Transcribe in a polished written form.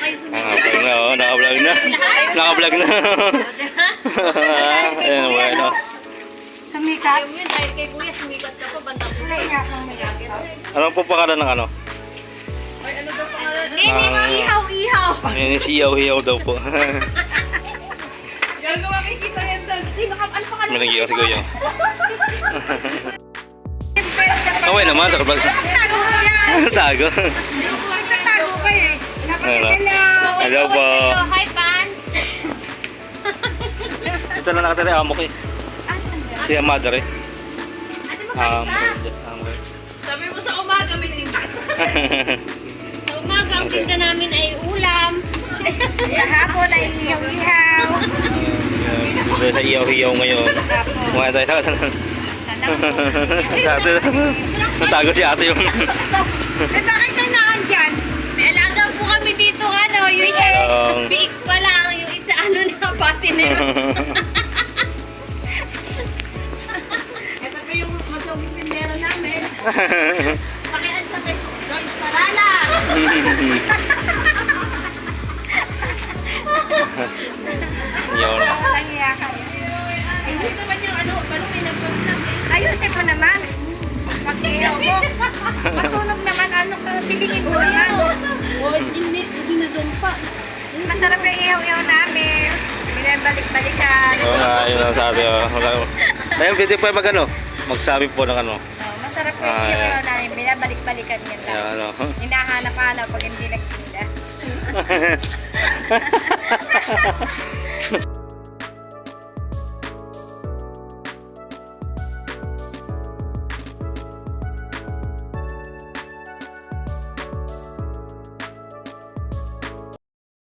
kayo sumigaw. Naka-vlog na, oh. Naka-vlog na. Naka-vlog na. Ayan, bueno. Sumikat. Ayaw yun, dahil kay kuya, sumikat ka pa, bandang po. Kaya kang may Anong po pangalan ng ano? Ay, ano daw pangalan? Ihaw-ihaw. Ayan, siyaw-hiyaw daw po. Gagawa kita yan doon. Sino ka? Ano pangalan? May nag-iyaw si Kuya. Okay naman, sa kapag... Tago ko yan. Tago. Tago ko eh. Hello. Hello po. Hi, Pan. Ito na nakatira, amo ko eh. Si Madre. Sabi mo sa umaga, may tinda. Sa umaga, ang tinda namin ay ulam. Sa hapon ay ihaw-ihaw. Dito sa iyaw-hiyaw ngayon. Mga tayo sa ate. Natago si ate yung... Eh bakit kayo nakandyan? May alaga po kami dito, ano, yung isa, biik pa lang, yung isa, ano na, patiner. Ito pa yung masuging tindero namin. Pakian sa may George Parala. Iyaw na. Nangiyakan. Hindi naman yung ano, parang may nagpapalak. Ayusin mo naman. Pag-ihaw mo. Masunog naman, ano ka, bilingin mo yan. Hindi na zumpa. Masarap yung ihaw-ihaw namin. Binabalik-balikan. Oo nga, yun ang sabi. Ayun, pwede po mag-ano? Magsabi po ng ano. Oh, masarap yung ihaw-ihaw namin. Binabalik-balikan yan lang. Ayan, ano. Hinahanap-hanap pag hindi nagtinda.